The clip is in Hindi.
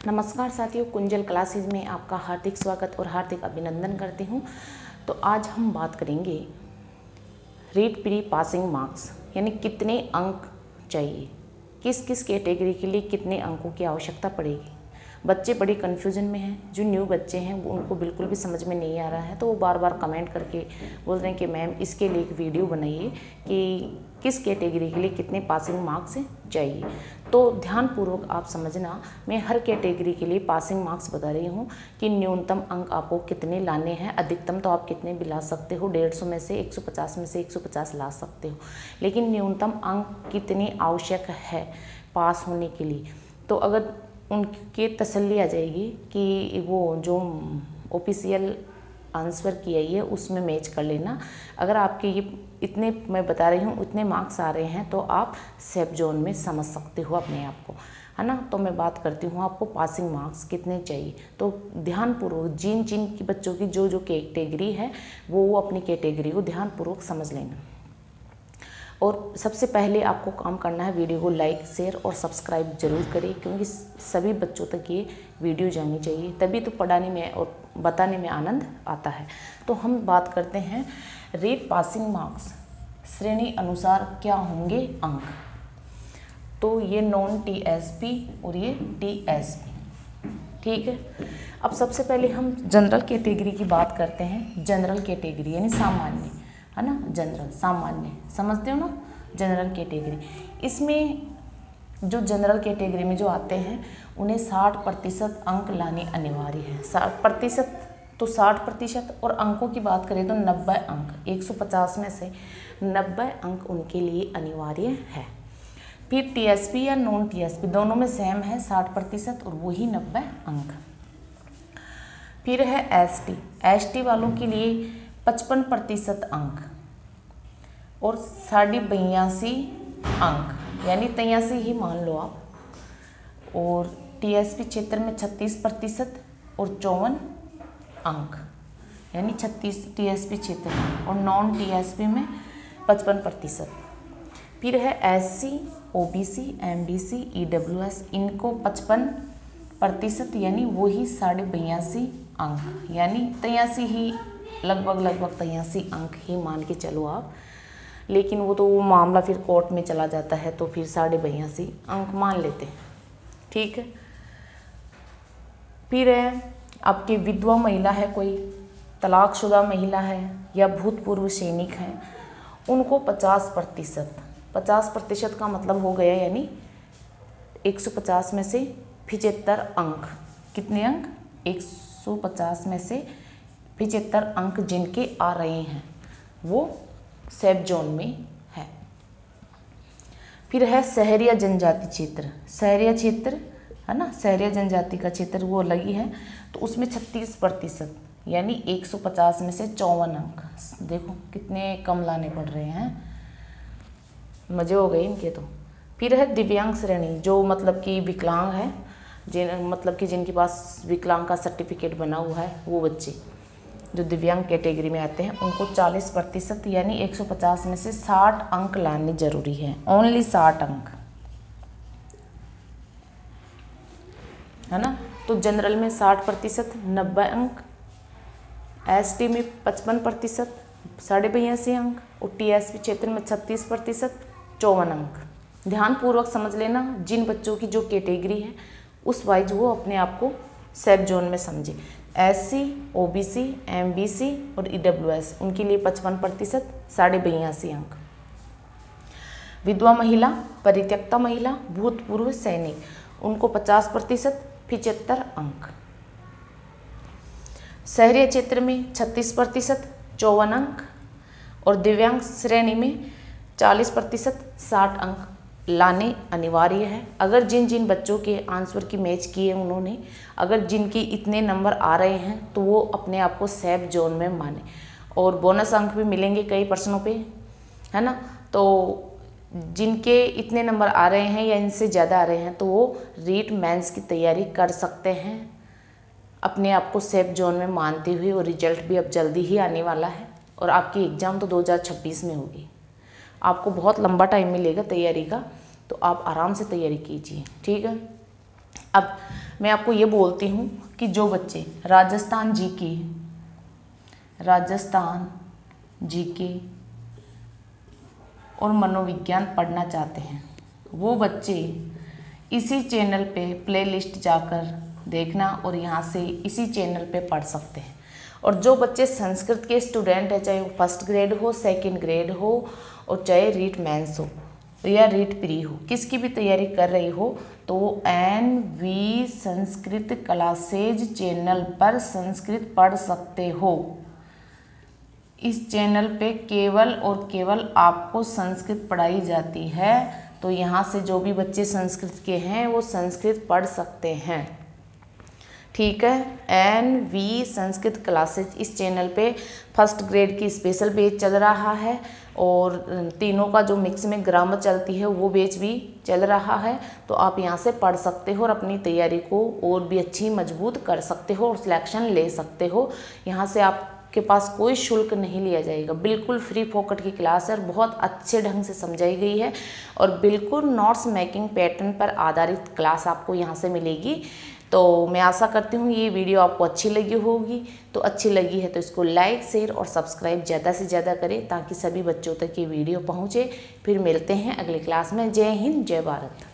नमस्कार साथियों, कुंजल क्लासेस में आपका हार्दिक स्वागत और हार्दिक अभिनंदन करती हूँ। तो आज हम बात करेंगे रीड प्री पासिंग मार्क्स, यानी कितने अंक चाहिए, किस किस कैटेगरी के लिए कितने अंकों की आवश्यकता पड़ेगी। बच्चे बड़ी कन्फ्यूजन में हैं, जो न्यू बच्चे हैं वो उनको बिल्कुल भी समझ में नहीं आ रहा है, तो वो बार बार कमेंट करके बोल रहे हैं कि मैम इसके लिए एक वीडियो बनाइए कि किस कैटेगरी के लिए कितने पासिंग मार्क्स चाहिए। तो ध्यानपूर्वक आप समझना, मैं हर कैटेगरी के लिए पासिंग मार्क्स बता रही हूँ कि न्यूनतम अंक आपको कितने लाने हैं, अधिकतम तो आप कितने भी ला सकते हो, 150 में से 150 में से 150 ला सकते हो, लेकिन न्यूनतम अंक कितने आवश्यक है पास होने के लिए। तो अगर उनकी तसल्ली आ जाएगी कि वो जो ऑफिशियल आंसर किया है उसमें मैच कर लेना। अगर आपके ये इतने मैं बता रही हूँ इतने मार्क्स आ रहे हैं तो आप सेफ जोन में समझ सकते हो अपने आप को, है ना। तो मैं बात करती हूँ आपको पासिंग मार्क्स कितने चाहिए। तो ध्यानपूर्वक जिन जिन की बच्चों की जो जो कैटेगरी है वो अपनी कैटेगरी को ध्यानपूर्वक समझ लेना। और सबसे पहले आपको काम करना है, वीडियो को लाइक शेयर और सब्सक्राइब जरूर करें, क्योंकि सभी बच्चों तक ये वीडियो जानी चाहिए, तभी तो पढ़ाने में और बताने में आनंद आता है। तो हम बात करते हैं रीड पासिंग मार्क्स श्रेणी अनुसार क्या होंगे अंक। तो ये नॉन टीएसपी और ये टीएसपी, ठीक है। अब सबसे पहले हम जनरल कैटेगरी की बात करते हैं। जनरल कैटेगरी यानी सामान्य, है ना, जनरल सामान्य समझते हो ना, जनरल कैटेगरी। इसमें जो जनरल कैटेगरी में जो आते हैं उन्हें 60% अंक लाने अनिवार्य है। 60% तो 60%, और अंकों की बात करें तो 90 अंक, 150 में से 90 अंक उनके लिए अनिवार्य है। फिर टीएसपी या नॉन टीएसपी दोनों में सेम है, 60% और वही 90 अंक। फिर है एसटी, एसटी वालों के लिए 55% अंक और 82.5 अंक, यानी 83 ही मान लो आप। और टीएसपी क्षेत्र में 36% और 54 अंक, यानी 36 टीएसपी क्षेत्र में, और नॉन टीएसपी में 55%। फिर है एससी, ओबीसी, एमबीसी, ईडब्ल्यूएस, इनको 55%, यानी वही 82.5 अंक, यानी 83 ही लगभग 83 अंक ही मान के चलो आप। लेकिन वो मामला फिर कोर्ट में चला जाता है तो फिर 82.5 अंक मान लेते हैं, ठीक है। फिर है आपकी विधवा महिला है, कोई तलाकशुदा महिला है या भूतपूर्व सैनिक है, उनको 50%। 50% का मतलब हो गया यानी 150 में से 75 अंक। कितने अंक? 150 में से 75 अंक जिनके आ रहे हैं वो सेफ जोन में है। फिर है शहरी या जनजाति क्षेत्र, शहरी क्षेत्र है ना, शहरी जनजाति का क्षेत्र वो अलग ही है, तो उसमें 36%, यानी 150 में से 54 अंक। देखो कितने कम लाने पड़ रहे हैं, मजे हो गए इनके तो। फिर है दिव्यांग श्रेणी, जो मतलब कि विकलांग है, मतलब कि जिनके पास विकलांग का सर्टिफिकेट बना हुआ है, वो बच्चे जो दिव्यांग कैटेगरी में आते हैं उनको 40%, यानी 150 में से 60 अंक लाने जरूरी है, ओनली 60 अंक, है ना। तो जनरल में 60%, 90 अंक, एसटी में 55%, 82.5 अंक, और टीएसपी क्षेत्र में 36%, 54 अंक। ध्यानपूर्वक समझ लेना, जिन बच्चों की जो कैटेगरी है उस वाइज वो अपने आप को सेफ जोन में समझे। एससी, ओबीसी, एमबीसी और ईडब्ल्यूएस, उनके लिए 55%, 82.5 अंक। विधवा महिला, परित्यक्ता महिला, भूतपूर्व सैनिक, उनको 50%, 75 अंक। शहरी क्षेत्र में 36%, 54 अंक, और दिव्यांग श्रेणी में 40%, 60 अंक लाने अनिवार्य है। अगर जिन जिन बच्चों के आंसर की मैच किए उन्होंने, अगर जिनके इतने नंबर आ रहे हैं तो वो अपने आप को सेफ जोन में माने, और बोनस अंक भी मिलेंगे कई प्रश्नों पे, है ना। तो जिनके इतने नंबर आ रहे हैं या इनसे ज़्यादा आ रहे हैं तो वो रीट मेंस की तैयारी कर सकते हैं अपने आप को सेफ जोन में मानते हुए। और रिजल्ट भी अब जल्दी ही आने वाला है, और आपकी एग्ज़ाम तो 2026 में होगी। आपको बहुत लंबा टाइम मिलेगा तैयारी का, तो आप आराम से तैयारी कीजिए, ठीक है। अब मैं आपको ये बोलती हूँ कि जो बच्चे राजस्थान जीके और मनोविज्ञान पढ़ना चाहते हैं वो बच्चे इसी चैनल पे प्लेलिस्ट जाकर देखना और यहाँ से इसी चैनल पे पढ़ सकते हैं। और जो बच्चे संस्कृत के स्टूडेंट हैं, चाहे वो फर्स्ट ग्रेड हो, सेकंड ग्रेड हो, और चाहे रीट मेंस हो या रीट प्री हो, किसकी भी तैयारी कर रही हो, तो वो NV संस्कृत क्लासेज चैनल पर संस्कृत पढ़ सकते हो। इस चैनल पे केवल और केवल आपको संस्कृत पढ़ाई जाती है, तो यहाँ से जो भी बच्चे संस्कृत के हैं वो संस्कृत पढ़ सकते हैं। ठीक है, NV संस्कृत क्लासेज इस चैनल पे फर्स्ट ग्रेड की स्पेशल बैच चल रहा है और तीनों का जो मिक्स में ग्रामर चलती है वो बैच भी चल रहा है। तो आप यहाँ से पढ़ सकते हो और अपनी तैयारी को और भी अच्छी मजबूत कर सकते हो और सिलेक्शन ले सकते हो। यहाँ से आपके पास कोई शुल्क नहीं लिया जाएगा, बिल्कुल फ्री फोकट की क्लास है और बहुत अच्छे ढंग से समझाई गई है और बिल्कुल नोट्स मेकिंग पैटर्न पर आधारित क्लास आपको यहाँ से मिलेगी। तो मैं आशा करती हूँ ये वीडियो आपको अच्छी लगी होगी। तो अच्छी लगी है तो इसको लाइक, शेयर और सब्सक्राइब ज़्यादा से ज़्यादा करें ताकि सभी बच्चों तक ये वीडियो पहुँचे। फिर मिलते हैं अगली क्लास में। जय हिंद, जय भारत।